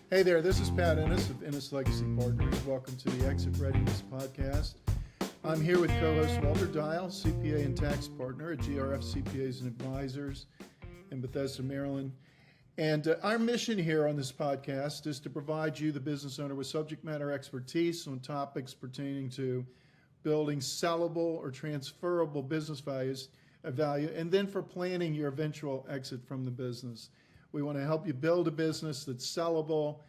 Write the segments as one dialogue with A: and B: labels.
A: Hey there, this is Pat Ennis of Ennis Legacy Partners. Welcome to the Exit Readiness Podcast. I'm here with co-host Walter Dial, CPA and tax partner at GRF CPAs and Advisors in Bethesda, Maryland. And our mission here on this podcast is to provide you, the business owner, with subject matter expertise on topics pertaining to building sellable or transferable business value, and then for planning your eventual exit from the business. We want to help you build a business that's sellable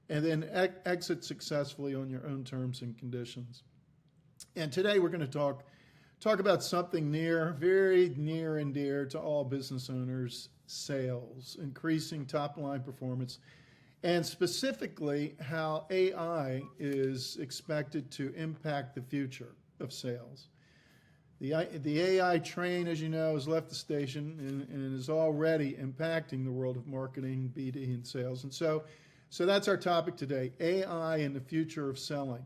A: and then exit successfully on your own terms and conditions. And today we're going to talk about something very near and dear to all business owners: sales, increasing top line performance, and specifically how AI is expected to impact the future of sales. The AI train, as you know, has left the station and is already impacting the world of marketing, BD, and sales. And so that's our topic today: AI and the future of selling.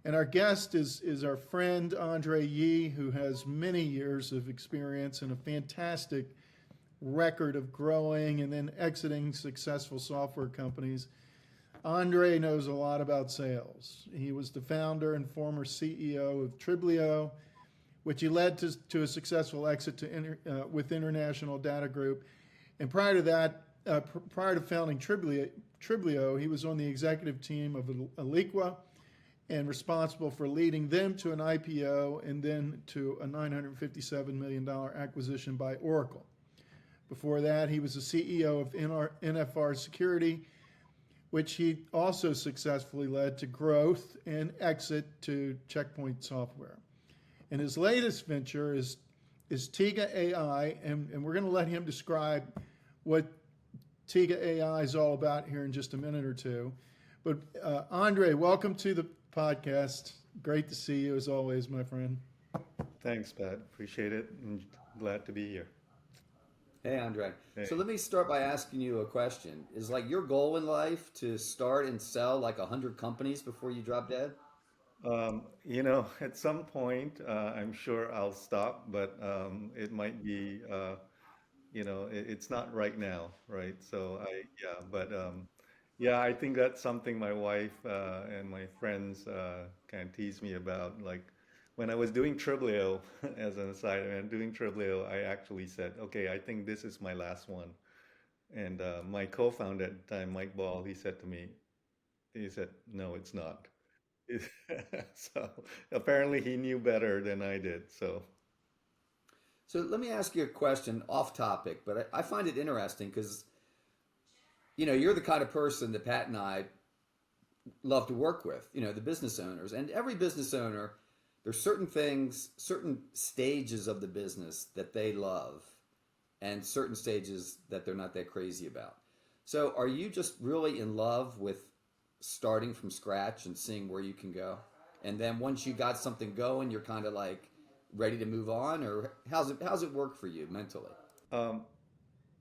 A: And our guest is our friend Andre Yee, who has many years of experience and a fantastic record of growing and then exiting successful software companies. Andre knows a lot about sales. He was the founder and former CEO of Triblio, which he led to a successful exit with International Data Group. And prior to that, prior to founding Triblio, he was on the executive team of Eloqua and responsible for leading them to an IPO and then to a $957 million acquisition by Oracle. Before that, he was the CEO of NFR Security, which he also successfully led to growth and exit to Checkpoint Software. And his latest venture is Tiga AI, and we're going to let him describe what Tiga AI is all about here in just a minute or two. But Andre, welcome to the podcast. Great to see you as always, my friend.
B: Thanks, Pat. Appreciate it. And glad to be here.
C: Hey, Andre.
B: Hey.
C: So let me start by asking you a question. Is like your goal in life to start and sell like 100 companies before you drop dead?
B: At some point, I'm sure I'll stop, but it might be, it's not right now, right? Yeah, I think that's something my wife and my friends kind of tease me about. Like when I was doing Triblio, as an aside, when I'm doing Triblio, I actually said, okay, I think this is my last one. And my co-founder at the time, Mike Ball, he said, no, it's not. So apparently he knew better than I did.
C: So let me ask you a question off topic, but I find it interesting because, you're the kind of person that Pat and I love to work with, the business owners. And every business owner, there's certain things, certain stages of the business that they love and certain stages that they're not that crazy about. So are you just really in love with starting from scratch and seeing where you can go? And then once you got something going, you're kind of like ready to move on? Or how's it work for you mentally?
B: um,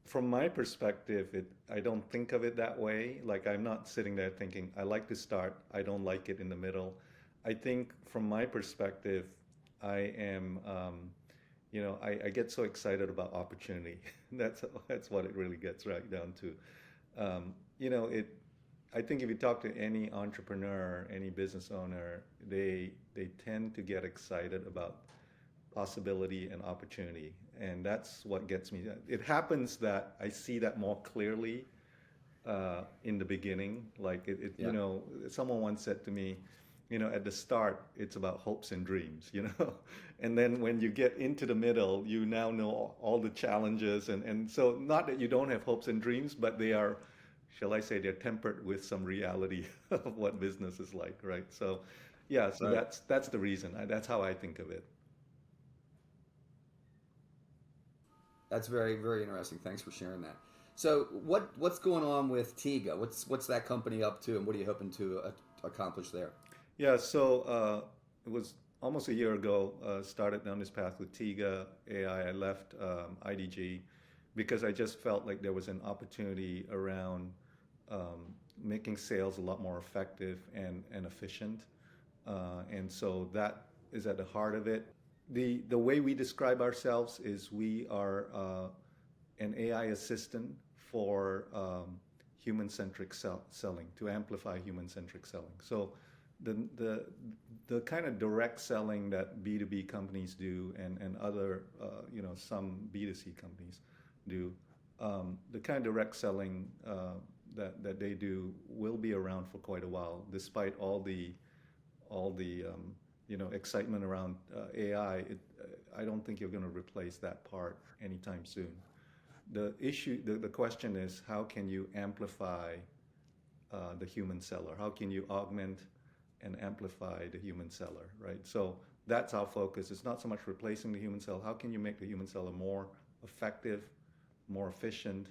B: from my perspective, I don't think of it that way. Like I'm not sitting there thinking, I like to start, I don't like it in the middle. I think from my perspective, I am, I get so excited about opportunity. That's what it really gets right down to. Um, you know, it. I think if you talk to any entrepreneur, any business owner, they tend to get excited about possibility and opportunity, and that's what gets me. It happens that I see that more clearly in the beginning. Like
C: Yeah.
B: someone once said to me, at the start, it's about hopes and dreams. And then when you get into the middle, you now know all the challenges. And so not that you don't have hopes and dreams, but they are, shall I say, they're tempered with some reality of what business is like, right? So, yeah, so
C: Right.
B: that's the reason. That's how I think of it.
C: That's very, very interesting. Thanks for sharing that. So what's going on with Tiga? What's that company up to, and what are you hoping to accomplish there?
B: Yeah, so it was almost a year ago, started down this path with Tiga AI. I left IDG because I just felt like there was an opportunity around making sales a lot more effective and efficient. And so that is at the heart of it. The way we describe ourselves is we are an AI assistant for human-centric selling, to amplify human-centric selling. So the kind of direct selling that B2B companies do and other, some B2C companies do, the kind of direct selling that they do will be around for quite a while, despite all the excitement around AI. I don't think you're going to replace that part anytime soon. The question is, how can you amplify the human seller? How can you augment and amplify the human seller, right? So that's our focus. It's not so much replacing the human seller. How can you make the human seller more effective, more efficient,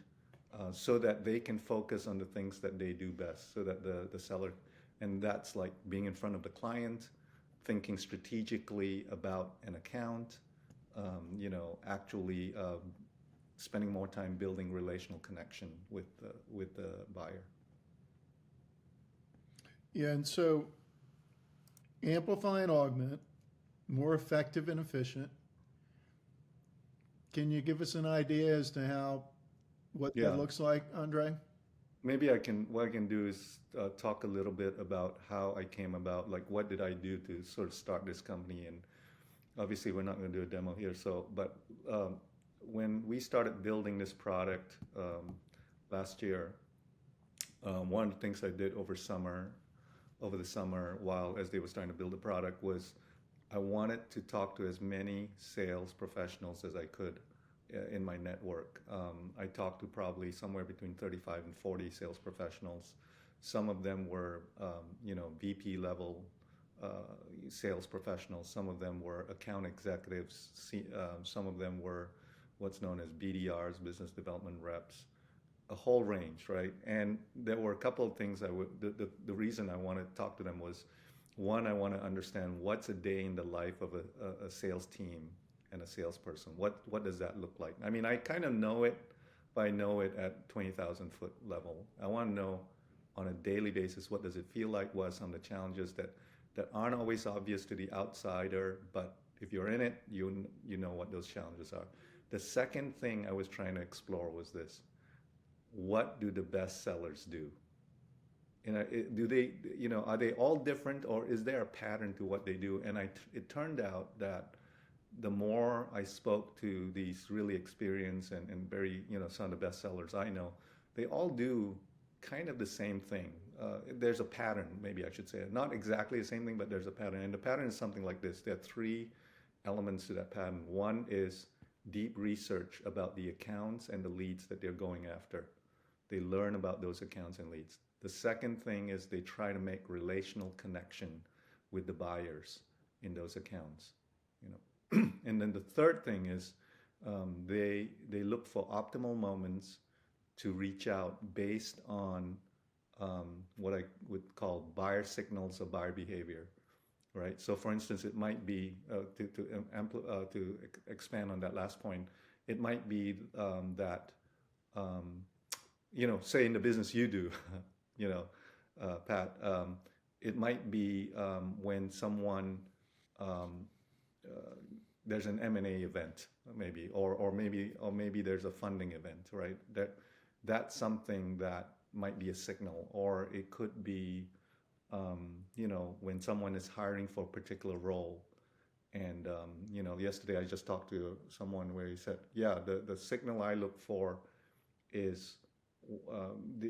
B: so that they can focus on the things that they do best, so that the seller, and that's like being in front of the client, thinking strategically about an account, actually spending more time building relational connection with the buyer.
A: Yeah, and so amplify and augment, more effective and efficient. Can you give us an idea as to what that looks like, Andre?
B: Maybe what I can do is talk a little bit about how I came about, like what did I do to sort of start this company. And obviously we're not going to do a demo here. But when we started building this product last year, one of the things I did over the summer, while as they were starting to build the product, was I wanted to talk to as many sales professionals as I could in my network. I talked to probably somewhere between 35 and 40 sales professionals. Some of them were, VP level sales professionals. Some of them were account executives. Some of them were what's known as BDRs, business development reps. A whole range, right? And there were a couple of things the reason I wanted to talk to them was, one, I want to understand what's a day in the life of a sales team and a salesperson. What does that look like? I mean, I kind of know it, but I know it at 20,000 foot level. I want to know on a daily basis, what does it feel like? What are some of the challenges that aren't always obvious to the outsider, but if you're in it, you know what those challenges are. The second thing I was trying to explore was this: what do the best sellers do? Do they, are they all different, or is there a pattern to what they do? And it turned out that the more I spoke to these really experienced and very, some of the best sellers I know, they all do kind of the same thing. There's a pattern, maybe I should say. Not exactly the same thing, but there's a pattern. And the pattern is something like this. There are three elements to that pattern. One is deep research about the accounts and the leads that they're going after. They learn about those accounts and leads. The second thing is they try to make relational connection with the buyers in those accounts. And then the third thing is they look for optimal moments to reach out based on what I would call buyer signals of buyer behavior, right? So, for instance, it might be to expand on that last point. It might be that say in the business you do, Pat. It might be when someone there's an M&A event, maybe, or maybe there's a funding event, right? That's something that might be a signal, or it could be, when someone is hiring for a particular role. And yesterday I just talked to someone where he said, the signal I look for is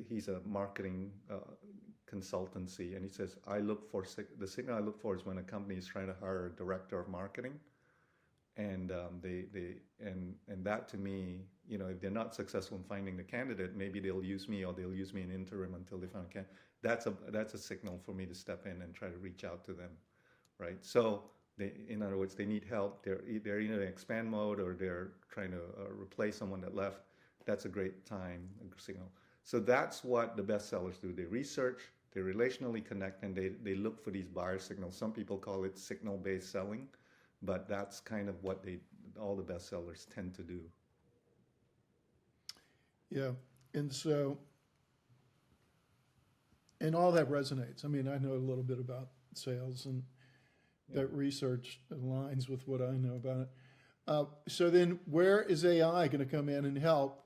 B: he's a marketing consultancy, and he says the signal I look for is when a company is trying to hire a director of marketing, and that to me, if they're not successful in finding the candidate, maybe they'll use me, or they'll use me in interim until they find a candidate. That's a signal for me to step in and try to reach out to them, right? So in other words, they need help. They're either in expand mode, or they're trying to replace someone that left. That's a great time, a signal. So that's what the best sellers do. They research, they relationally connect, and they look for these buyer signals. Some people call it signal-based selling, but that's kind of what all the best sellers tend to do.
A: Yeah, and all that resonates. I mean, I know a little bit about sales, and that research aligns with what I know about it. So then where is AI going to come in and help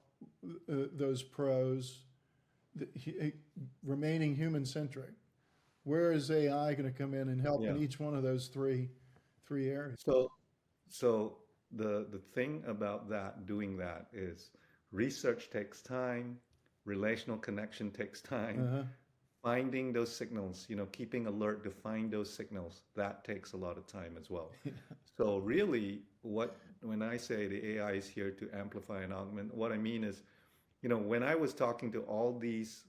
A: those pros remaining human centric. Where is AI going to come in and help in
B: Yeah.
A: each one of those three areas?
B: So the thing about doing that is research takes time, relational connection takes time,
A: Uh-huh.
B: finding those signals, keeping alert to find those signals, that takes a lot of time as well. So really, when I say the AI is here to amplify and augment, what I mean is, when I was talking to all these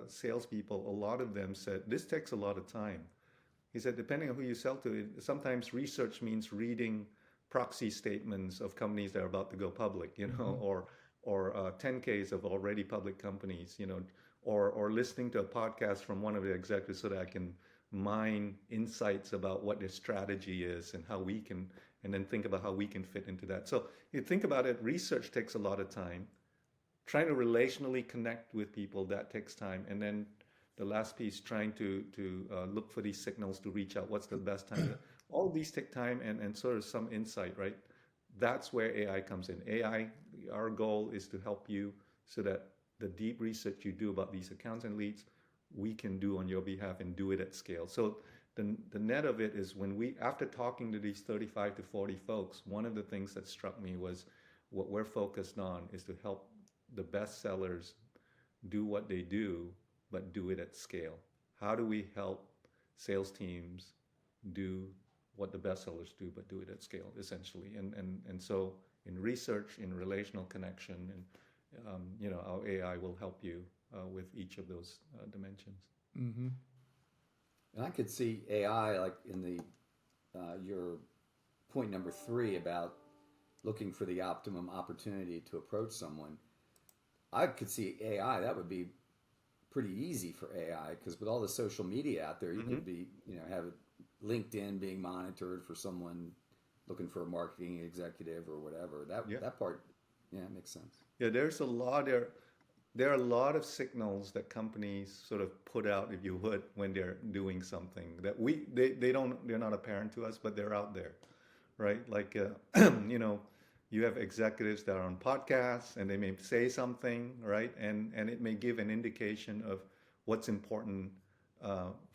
B: salespeople, a lot of them said this takes a lot of time. He said, depending on who you sell to, sometimes research means reading proxy statements of companies that are about to go public, or 10Ks of already public companies, or listening to a podcast from one of the executives so that I can mine insights about what their strategy is and and then think about how we can fit into that. So you think about it, research takes a lot of time. Trying to relationally connect with people, that takes time. And then the last piece, trying to look for these signals to reach out. What's the best time? All these take time and sort of some insight, right? That's where AI comes in. AI, our goal is to help you so that the deep research you do about these accounts and leads, we can do on your behalf and do it at scale. So the net of it is after talking to these 35 to 40 folks, one of the things that struck me was what we're focused on is to help the best sellers do what they do, but do it at scale. How do we help sales teams do what the best sellers do, but do it at scale, essentially? And so in research, in relational connection, and our AI will help you with each of those dimensions.
A: Mm-hmm.
C: And I could see AI like in the your point number 3 about looking for the optimum opportunity to approach someone. I could see AI, that would be pretty easy for AI, because with all the social media out there, you could be, have LinkedIn being monitored for someone looking for a marketing executive or whatever. That part, makes sense.
B: Yeah, there are a lot of signals that companies sort of put out, if you would, when they're doing something that they're not apparent to us, but they're out there, right? Like, you have executives that are on podcasts and they may say something, right? And it may give an indication of what's important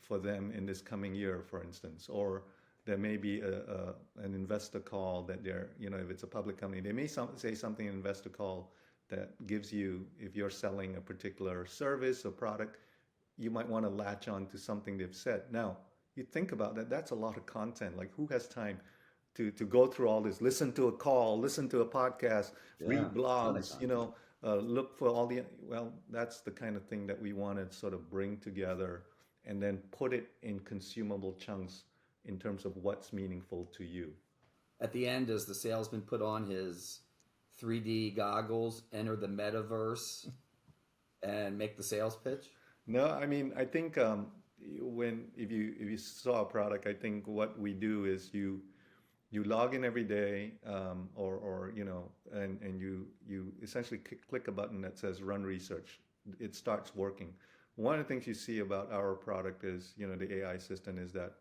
B: for them in this coming year, for instance. Or there may be an investor call that if it's a public company, they may say something in an investor call that gives you, if you're selling a particular service or product, you might want to latch on to something they've said. Now, you think about that, that's a lot of content. Like, who has time to go through all this, listen to a call, listen to a podcast, read blogs, look for that's the kind of thing that we want to sort of bring together and then put it in consumable chunks in terms of what's meaningful to you.
C: At the end, does the salesman put on his 3D goggles, enter the metaverse, and make the sales pitch?
B: No, I mean, I think if you saw a product, I think what we do is you log in every day, and you essentially click a button that says run research. It starts working. One of the things you see about our product is, the AI assistant, is that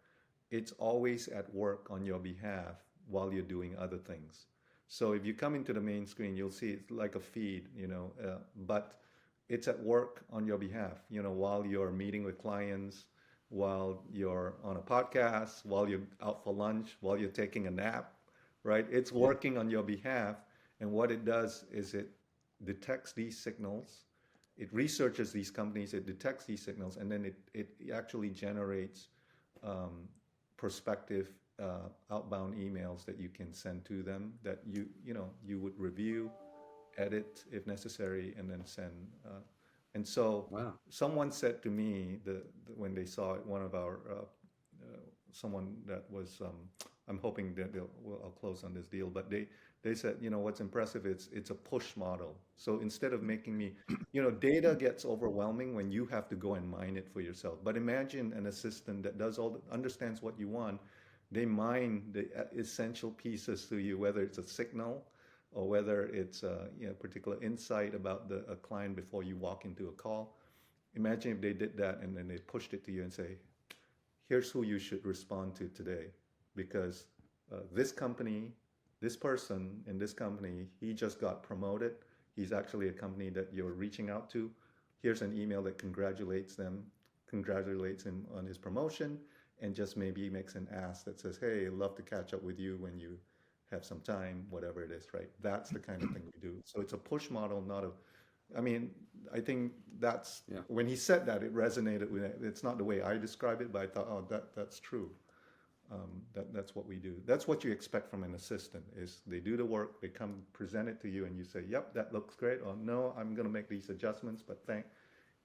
B: it's always at work on your behalf while you're doing other things. So if you come into the main screen, you'll see it's like a feed, but it's at work on your behalf, while you're meeting with clients, while you're on a podcast, while you're out for lunch, while you're taking a nap, right? It's working on your behalf. And what it does is it detects these signals. It researches these companies, it detects these signals, and then it actually generates prospective outbound emails that you can send to them that you would review, edit if necessary, and then send. And so someone said to me when they saw it, one of our someone that was I'm hoping that I'll close on this deal, but they said, what's impressive is it's a push model. So instead of making me, data gets overwhelming when you have to go and mine it for yourself. But imagine an assistant that understands what you want. They mine the essential pieces to you, whether it's a signal or whether it's a particular insight about a client before you walk into a call. Imagine if they did that and then they pushed it to you and say, here's who you should respond to today, because this company, this person in this company, he just got promoted. He's actually a company that you're reaching out to. here's an email that congratulates him on his promotion, and just maybe makes an ask that says, hey, I'd love to catch up with you when you have some time, whatever it is, right? That's the kind of thing we do. So it's a push model, not a, I mean, I think that's,
C: Yeah.
B: when he said that, it resonated with it. It's not the way I describe it, but I thought, oh, that's true. That's what we do. That's what you expect from an assistant is they do the work, they come present it to you and you say, yep, that looks great. Or no, I'm going to make these adjustments, but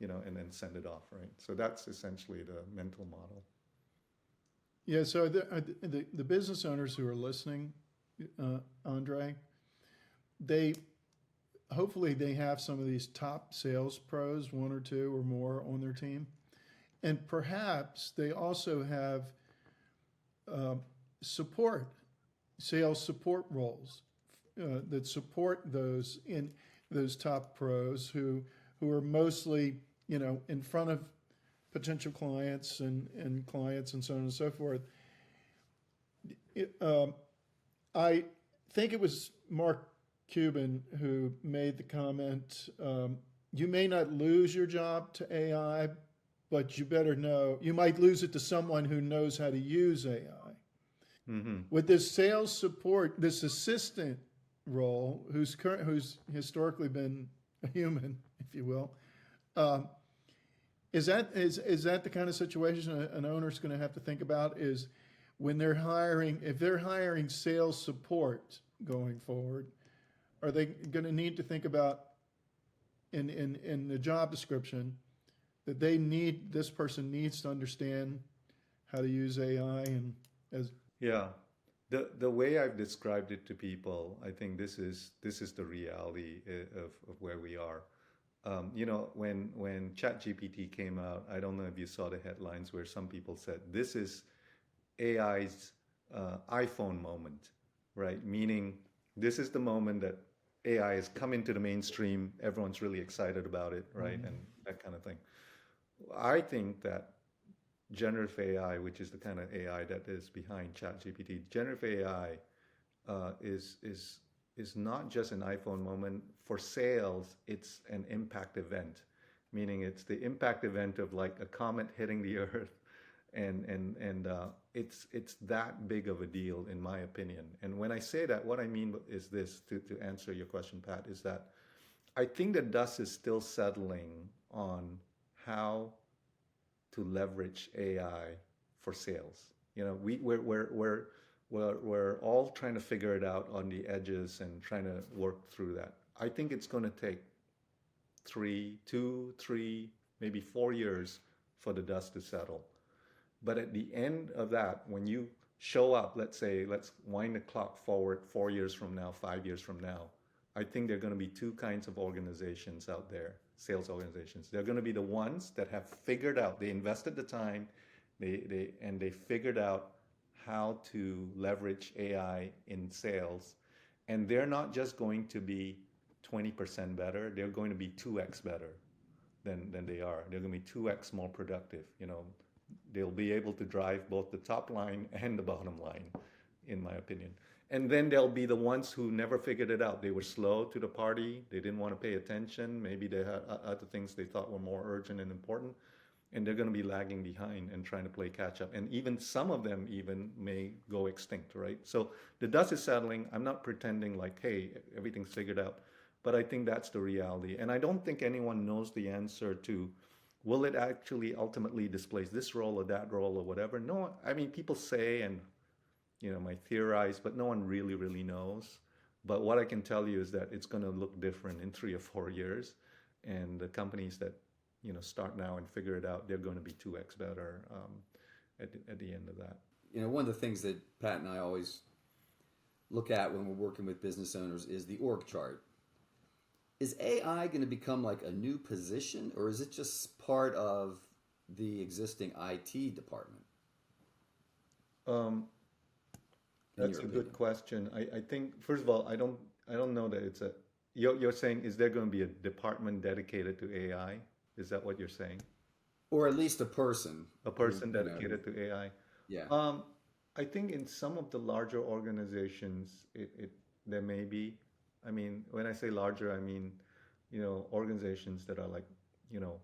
B: and then send it off, right? So that's essentially the mental model.
A: Yeah, so the business owners who are listening, Andre, they hopefully they have some of these top sales pros, one or two or more on their team. And perhaps they also have sales support roles that support those top pros who are mostly, in front of potential clients and clients and so on and so forth. I think it was Mark Cuban who made the comment, you may not lose your job to AI, but you better know, you might lose it to someone who knows how to use AI.
B: Mm-hmm.
A: With this sales support, this assistant role, who's historically been a human, if you will, is that the kind of situation an owner's going to have to think about? Is when they're hiring, if they're hiring sales support going forward, are they going to need to think about in the job description that this person needs to understand how to use AI and as
B: Yeah. The way I've described it to people, I think this is the reality of where we are. When ChatGPT came out, I don't know if you saw the headlines where some people said this is AI's iPhone moment, right? Meaning this is the moment that AI has come into the mainstream. Everyone's really excited about it, right?
A: Mm-hmm.
B: And that kind of thing. I think that generative AI, which is the kind of AI that is behind ChatGPT, generative AI is not just an iPhone moment. For sales, it's an impact event, meaning it's the impact event of like a comet hitting the Earth, and it's that big of a deal in my opinion. And when I say that, what I mean is this: to answer your question, Pat, is that I think the dust is still settling on how to leverage AI for sales. We're all trying to figure it out on the edges and trying to work through that. I think it's going to take 2, 3, maybe 4 years for the dust to settle. But at the end of that, when you show up, let's wind the clock forward 4 years from now, 5 years from now, I think there are going to be two kinds of organizations out there, sales organizations. They're going to be the ones that have figured out, they invested the time, they figured out how to leverage AI in sales. And they're not just going to be 20% better, they're going to be 2x better than they are. They're going to be 2x more productive. They'll be able to drive both the top line and the bottom line, in my opinion. And then there'll be the ones who never figured it out. They were slow to the party. They didn't want to pay attention. Maybe they had other things they thought were more urgent and important. And they're going to be lagging behind and trying to play catch up. And even some of them even may go extinct, right? So the dust is settling. I'm not pretending like, hey, everything's figured out. But I think that's the reality. And I don't think anyone knows the answer to, will it actually ultimately displace this role or that role or whatever? No, I mean, people say and might theorize, but no one really, really knows. But what I can tell you is that it's going to look different in 3 or 4 years. And the companies that, start now and figure it out, they're going to be 2x better at the end of that.
C: One of the things that Pat and I always look at when we're working with business owners is the org chart. Is AI going to become like a new position, or is it just part of the existing IT department?
B: That's a good question. I think, first of all, I don't know that it's you're saying, is there going to be a department dedicated to AI? Is that what you're saying?
C: Or at least a person.
B: A person dedicated to AI?
C: Yeah.
B: I think in some of the larger organizations, there may be. I mean, when I say larger, I mean, organizations that are like you know,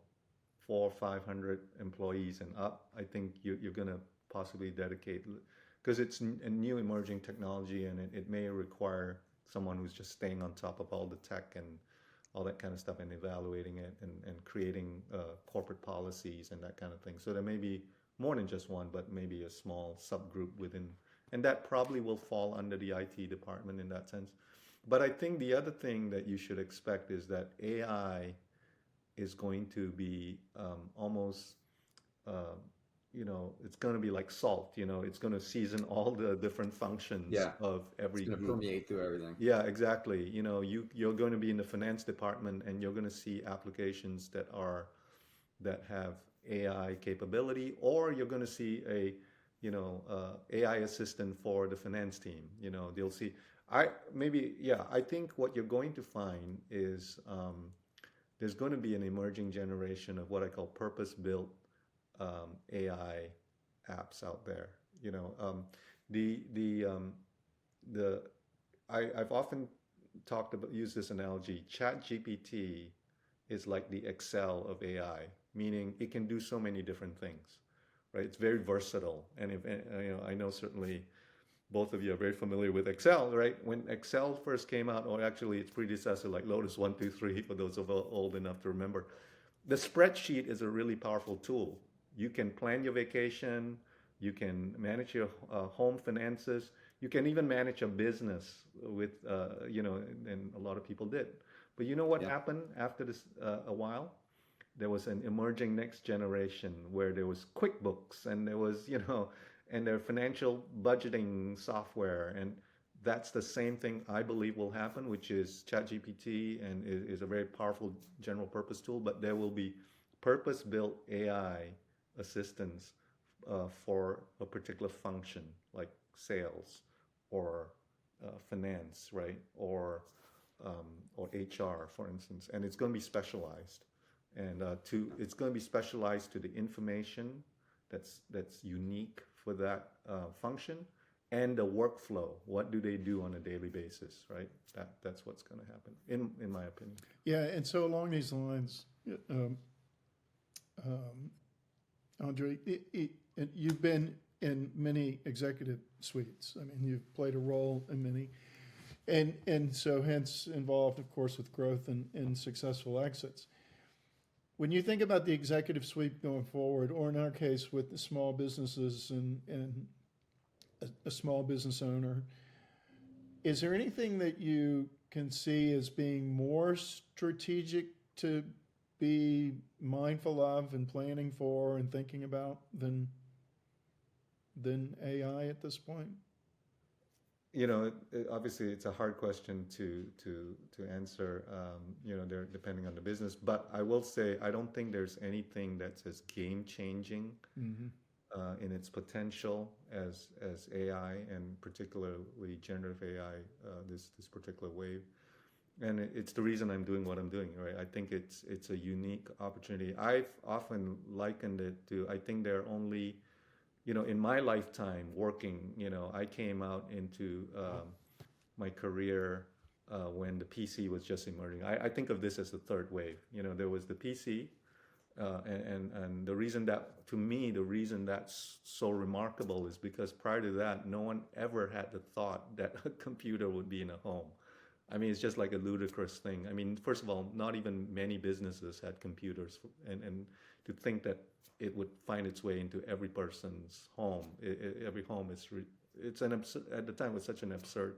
B: 400 or 500 employees and up, I think you're going to possibly dedicate, because it's a new emerging technology, and it may require someone who's just staying on top of all the tech and all that kind of stuff, and evaluating it, and creating corporate policies and that kind of thing. So there may be more than just one, but maybe a small subgroup within, and that probably will fall under the IT department in that sense. But I think the other thing that you should expect is that AI is going to be almost, uh, it's going to be like salt. It's going to season all the different functions
C: Yeah,
B: of
C: it's
B: every
C: going to
B: group.
C: permeate through everything.
B: Yeah, exactly. You're going to be in the finance department, and you're going to see applications that have AI capability, or you're going to see a AI assistant for the finance team. They'll see. I think what you're going to find is there's going to be an emerging generation of what I call purpose-built AI apps out there. The I've often used this analogy. Chat GPT is like the Excel of AI, meaning it can do so many different things, right? It's very versatile, and if I know certainly both of you are very familiar with Excel, right? When Excel first came out, or actually its predecessor, like Lotus 1, 2, 3, for those of old enough to remember, the spreadsheet is a really powerful tool. You can plan your vacation, you can manage your home finances, you can even manage a business with, and a lot of people did. But you know what
C: Yeah,
B: happened after this a while? There was an emerging next generation where there was QuickBooks, and there was, and their financial budgeting software. And that's the same thing I believe will happen, which is ChatGPT, and is a very powerful general purpose tool, but there will be purpose-built AI assistants for a particular function, like sales, or finance, right? Or HR, for instance. And it's going to be specialized. And it's going to be specialized to the information that's unique for that function, and the workflow. What do they do on a daily basis, right? That's what's going to happen, in my opinion.
A: Yeah, and so along these lines, um, um, Andre, you've been in many executive suites. I mean, you've played a role in many, and so hence involved, of course, with growth and successful exits. When you think about the executive suite going forward, or in our case with the small businesses and a small business owner, is there anything that you can see as being more strategic to be mindful of and planning for and thinking about than AI at this point?
B: Obviously it's a hard question to answer, depending on the business. But I will say I don't think there's anything that's as game changing
A: Mm-hmm.
B: in its potential as AI, and particularly generative AI, this particular wave. And it's the reason I'm doing what I'm doing, right? I think it's a unique opportunity. I've often likened it to, I think there are only, in my lifetime working, I came out into my career when the PC was just emerging. I think of this as the third wave. There was the PC, and the reason that, to me, the reason that's so remarkable is because prior to that, no one ever had the thought that a computer would be in a home. I mean, it's just like a ludicrous thing. I mean, first of all, not even many businesses had computers, and to think that it would find its way into every person's home, every home it's an absurd, at the time it was such an absurd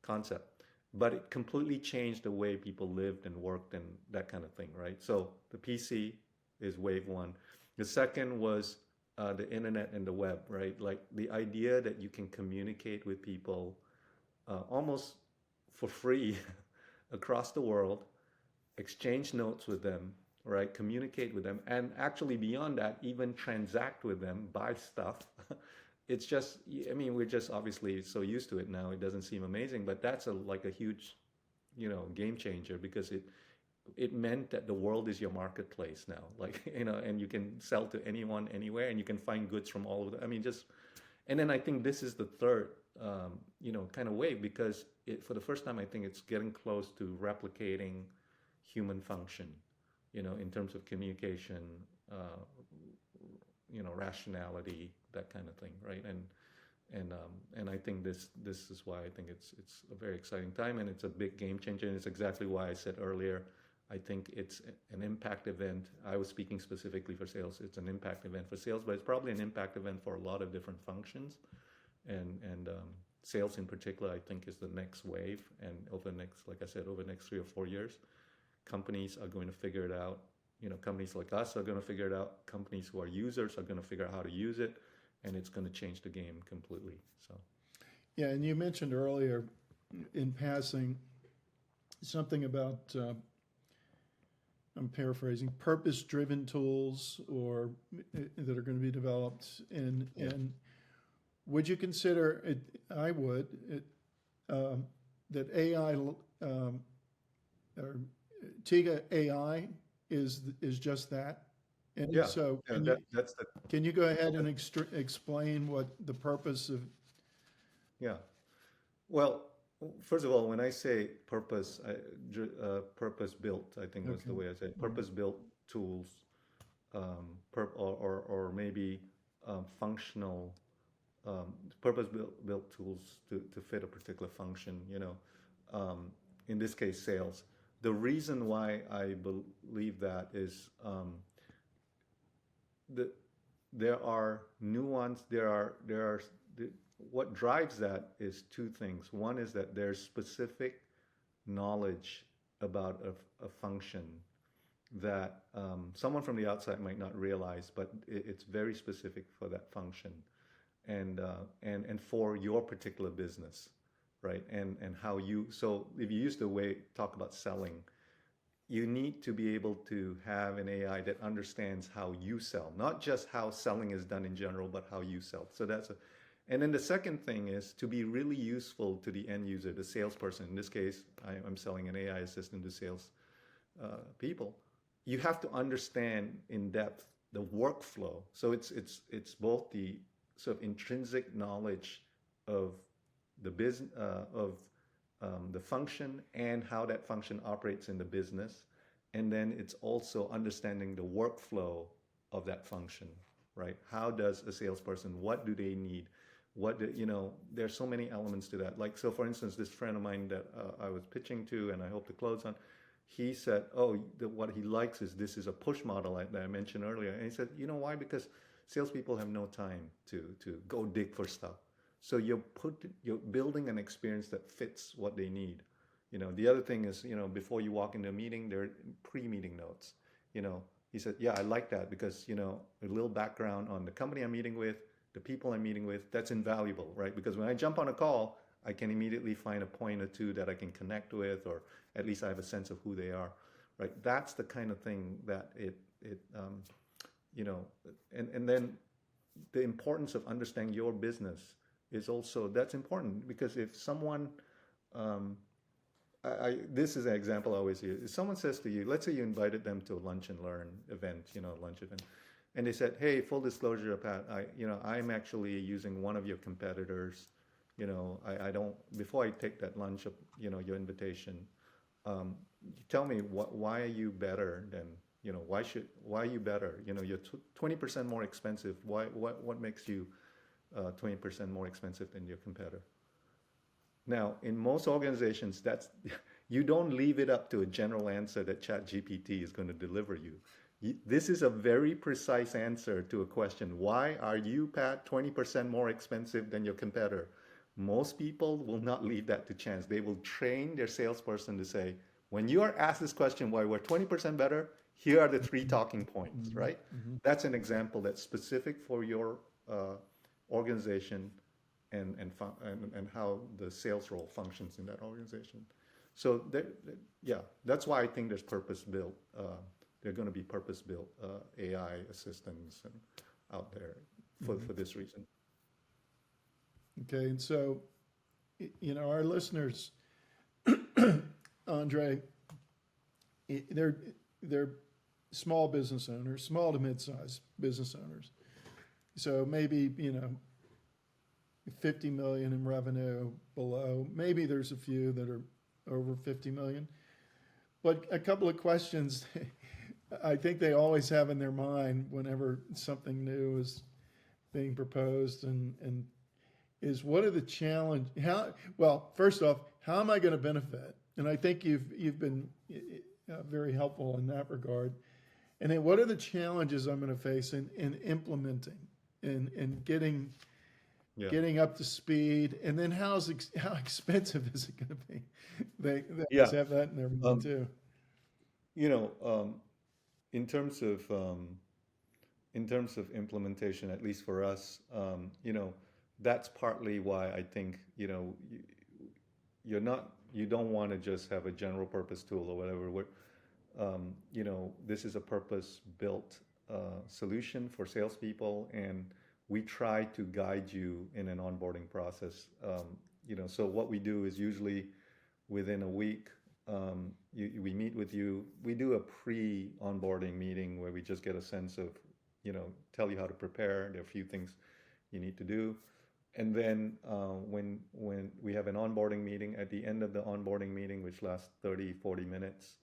B: concept, but it completely changed the way people lived and worked and that kind of thing, right? So the PC is wave one. The second was the internet and the web, right? Like the idea that you can communicate with people almost for free across the world, exchange notes with them, right? Communicate with them, and actually beyond that, even transact with them, buy stuff. It's just, I mean, we're just obviously so used to it now, it doesn't seem amazing, but that's like a huge, game changer, because it meant that the world is your marketplace now, like, and you can sell to anyone, anywhere, and you can find goods from all over I mean, just, and then I think this is the third, kind of wave, because for the first time, I think it's getting close to replicating human function, in terms of communication, rationality, that kind of thing, right? And I think this is why I think it's a very exciting time, and it's a big game changer. And it's exactly why I said earlier, I think it's an impact event. I was speaking specifically for sales. It's an impact event for sales, but it's probably an impact event for a lot of different functions. And sales in particular, I think, is the next wave. And over the next, like I said, over the next 3 or 4 years, companies are going to figure it out. Companies like us are going to figure it out. Companies who are users are going to figure out how to use it, and it's going to change the game completely. So,
A: yeah, and you mentioned earlier in passing something about, I'm paraphrasing, purpose-driven tools or that are going to be developed. And would you consider it? I would that AI or Tiga AI is just that. And
B: yeah,
A: so
B: that's the
A: can you go ahead and explain what the purpose of?
B: yeah. Well, first of all, when I say purpose, purpose built, I think was the way I said it. Purpose built tools, or maybe functional purpose built tools to fit a particular function. In this case, sales. The reason why I believe that is there are nuance. What drives that is two things. One is that there's specific knowledge about a function that someone from the outside might not realize, but it's very specific for that function, and for your particular business, right? And how you. So if you use the way talk about selling, you need to be able to have an AI that understands how you sell, not just how selling is done in general, but how you sell. So and then the second thing is to be really useful to the end user, the salesperson. In this case, I'm selling an AI assistant to sales people. You have to understand in depth the workflow. So it's both the sort of intrinsic knowledge of the business the function and how that function operates in the business, and then it's also understanding the workflow of that function, right? How does a salesperson? What do they need? There's so many elements to that. Like, so for instance, this friend of mine that I was pitching to, and I hope to close on, he said, what he likes is this is a push model that I mentioned earlier. And he said, you know why? Because salespeople have no time to go dig for stuff. So you're building an experience that fits what they need. The other thing is, before you walk into a meeting, there are pre-meeting notes. He said, yeah, I like that because, a little background on the company I'm meeting with, the people I'm meeting with, that's invaluable, right? Because when I jump on a call, I can immediately find a point or two that I can connect with, or at least I have a sense of who they are, right? That's the kind of thing that and then the importance of understanding your business is also, that's important, because if someone, this is an example I always use. If someone says to you, let's say you invited them to a lunch and learn event, lunch event, and they said, hey, full disclosure, Pat, I'm actually using one of your competitors. I don't, before I take that lunch, your invitation, tell me why are you better than, why are you better? You're 20% more expensive. What makes you 20% more expensive than your competitor? Now, in most organizations, you don't leave it up to a general answer that ChatGPT is going to deliver you. This is a very precise answer to a question. Why are you, Pat, 20% more expensive than your competitor? Most people will not leave that to chance. They will train their salesperson to say, when you are asked this question, why we're 20% better, here are the 3 talking points, right? Mm-hmm. That's an example that's specific for your organization and how the sales role functions in that organization. So that's why I think there's purpose-built. They're going to be purpose-built AI assistants out there for this reason.
A: Okay, and so, our listeners, Andre, they're small business owners, small to mid-sized business owners. So maybe, 50 million in revenue below. Maybe there's a few that are over 50 million. But a couple of questions I think they always have in their mind whenever something new is being proposed, and is what are the challenge? How well, first off, how am I going to benefit? And I think you've been very helpful in that regard. And then what are the challenges I'm going to face in implementing and
B: Yeah.
A: getting up to speed? And then how expensive is it going to be? They
B: Yeah.
A: always have that in their mind
B: Um,
A: too.
B: you know, in terms of implementation, at least for us, that's partly why I think you don't want to just have a general purpose tool or whatever. This is a purpose built solution for salespeople, and we try to guide you in an onboarding process. So what we do is usually within a week, we meet with you. We do a pre-onboarding meeting where we just get a sense of, tell you how to prepare. There are a few things you need to do. And then when we have an onboarding meeting, at the end of the onboarding meeting, which lasts 30, 40 minutes,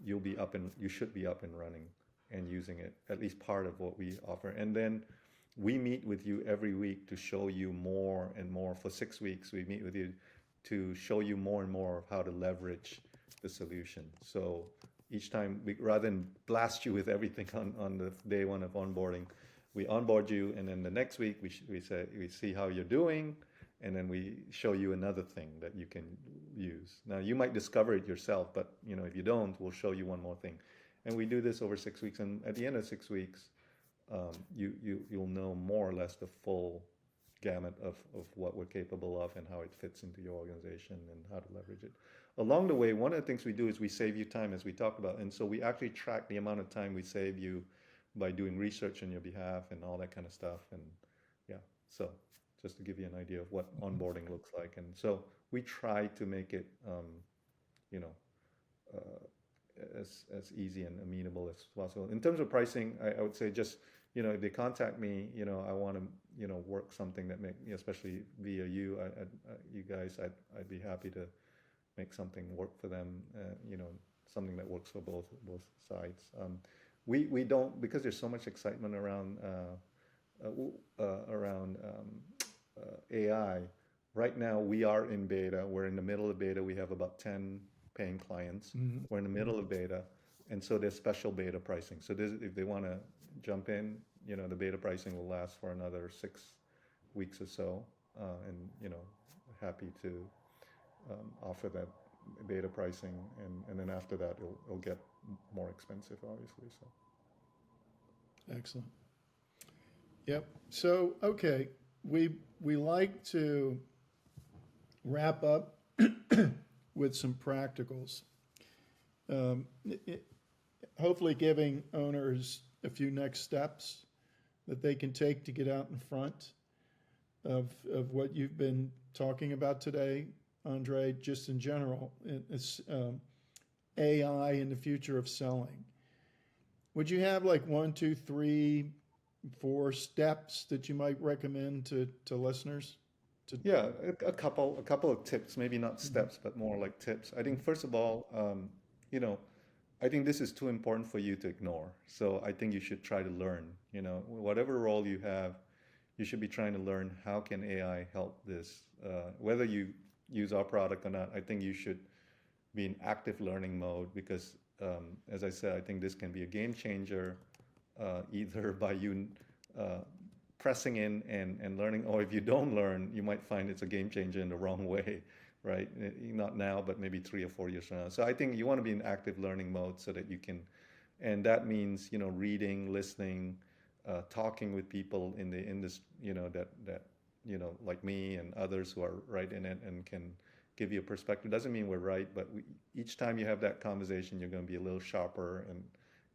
B: you should be up and running and using it, at least part of what we offer. And then we meet with you every week to show you more and more. For 6 weeks, we meet with you to show you more and more of how to leverage the solution. So each time, rather than blast you with everything on the day one of onboarding, we onboard you, and then the next week we see how you're doing, and then we show you another thing that you can use. Now you might discover it yourself, but if you don't, we'll show you one more thing. And we do this over 6 weeks, and at the end of 6 weeks, you'll know more or less the full gamut of what we're capable of and how it fits into your organization and how to leverage it. Along the way, one of the things we do is we save you time, as we talked about, and so we actually track the amount of time we save you by doing research on your behalf and all that kind of stuff. And yeah, so just to give you an idea of what onboarding looks like. And so we try to make it, as easy and amenable as possible. In terms of pricing, I would say just, if they contact me, I want to, work something that especially via you, you guys, I'd be happy to make something work for them, something that works for both sides. We don't, because there's so much excitement around AI. Right now, we are in beta. We're in the middle of beta. We have about 10 paying clients.
A: Mhm.
B: We're in the middle of beta, and so there's special beta pricing. So if they want to jump in, the beta pricing will last for another 6 weeks or so, and happy to offer that beta pricing, and then after that, it'll get more expensive, obviously. So.
A: Excellent. Yep. So, okay, we like to wrap up with some practicals. Um, it- Hopefully giving owners a few next steps that they can take to get out in front of what you've been talking about today, Andre, just in general. It's AI and the future of selling. Would you have like 1, 2, 3, 4 steps that you might recommend to listeners?
B: Yeah, a couple of tips, maybe not steps, but more like tips. I think first of all, you know, I think this is too important for you to ignore. So I think you should try to learn. Whatever role you have, you should be trying to learn how can AI help this. Whether you use our product or not, I think you should be in active learning mode because, as I said, I think this can be a game changer, either by you pressing in and learning, or if you don't learn, you might find it's a game changer in the wrong way, right? Not now, but maybe 3 or 4 years from now. So I think you want to be in active learning mode so that you can, and that means, reading, listening, talking with people in the industry, that like me and others who are right in it and can give you a perspective. Doesn't mean we're right, but each time you have that conversation, you're going to be a little sharper, and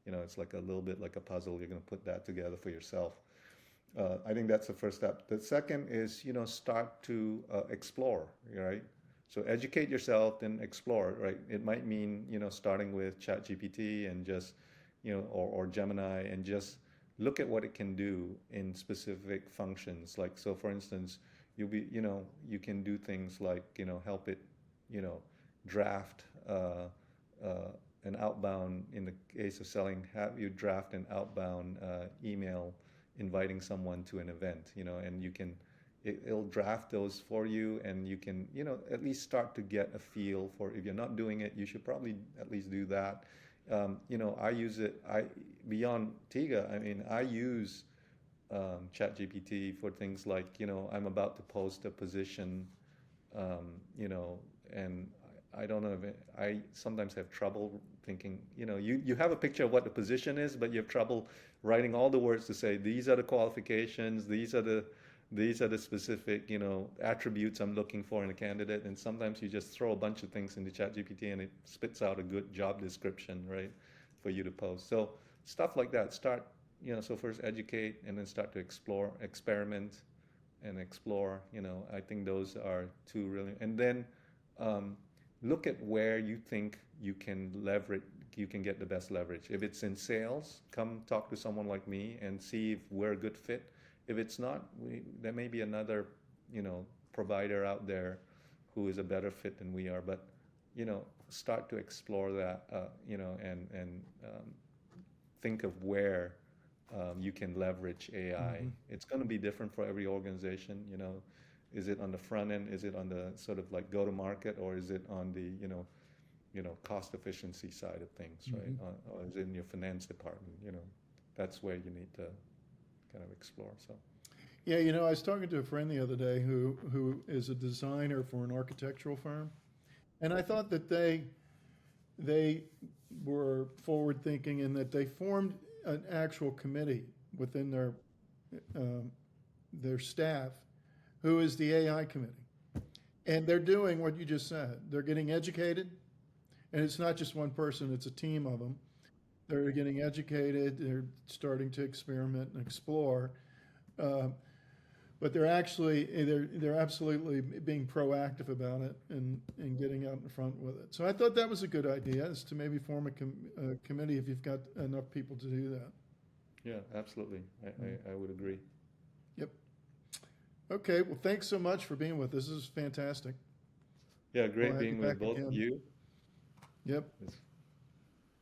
B: it's like a little bit like a puzzle. You're going to put that together for yourself. I think that's the first step. The second is, start to explore, right? So educate yourself, then explore, right? It might mean, starting with ChatGPT and just, or Gemini, and just look at what it can do in specific functions. Like, so for instance, you can do things like, help it, draft an outbound, in the case of selling, have you draft an outbound email inviting someone to an event, and it'll draft those for you, and you can, at least start to get a feel for, if you're not doing it, you should probably at least do that. I use it, beyond Tiga, I use ChatGPT for things like, I'm about to post a position, and I don't know if I sometimes have trouble thinking, you have a picture of what the position is, but you have trouble writing all the words to say, these are the qualifications, these are the specific, attributes I'm looking for in a candidate. And sometimes you just throw a bunch of things into ChatGPT and it spits out a good job description, right, for you to post. So stuff like that. Start, so first educate and then start to experiment and explore. I think those are two really. And then look at where you think you can get the best leverage. If it's in sales, come talk to someone like me and see if we're a good fit. If it's not, there may be another, provider out there who is a better fit than we are. But, start to explore that, and think of where you can leverage AI. Mm-hmm. It's going to be different for every organization. Is it on the front end? Is it on the sort of like go-to-market, or is it on the, cost efficiency side of things, right? Mm-hmm. Or is it in your finance department? That's where you need to kind of explore. So,
A: yeah, I was talking to a friend the other day who is a designer for an architectural firm, and I thought that they were forward thinking in that they formed an actual committee within their staff, who is the AI committee, and they're doing what you just said. They're getting educated, and it's not just one person; it's a team of them. They're getting educated. They're starting to experiment and explore, but they're absolutely being proactive about it and getting out in front with it. So I thought that was a good idea, is to maybe form a committee if you've got enough people to do that.
B: Yeah, absolutely. I would agree.
A: Yep. Okay. Well, thanks so much for being with us. This is fantastic.
B: Yeah, great being with both of you.
A: Yep.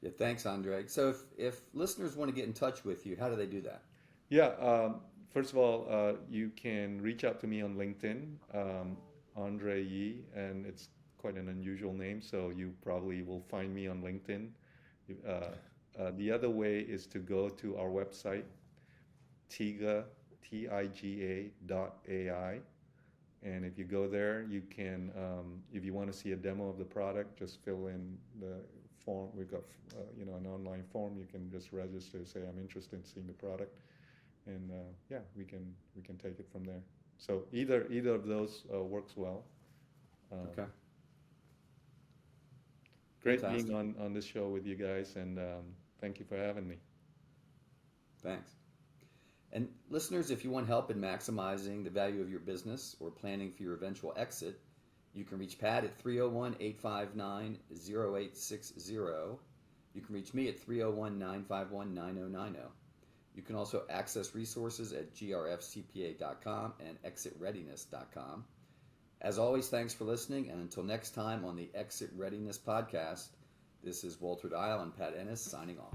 C: Yeah, thanks, Andre. So if listeners want to get in touch with you, how do they do that?
B: Yeah, first of all, you can reach out to me on LinkedIn, Andre Yi, and it's quite an unusual name, so you probably will find me on LinkedIn. The other way is to go to our website, Tiga, Tiga.ai. And if you go there, you can, if you want to see a demo of the product, just fill in the form. We've got, an online form. You can just register, say I'm interested in seeing the product, and we can take it from there. So either of those works well.
C: Okay.
B: Great Fantastic. Being on this show with you guys, and thank you for having me.
C: Thanks. And listeners, if you want help in maximizing the value of your business or planning for your eventual exit, you can reach Pat at 301-859-0860. You can reach me at 301-951-9090. You can also access resources at grfcpa.com and exitreadiness.com. As always, thanks for listening, and until next time on the Exit Readiness Podcast, this is Walter Dial and Pat Ennis signing off.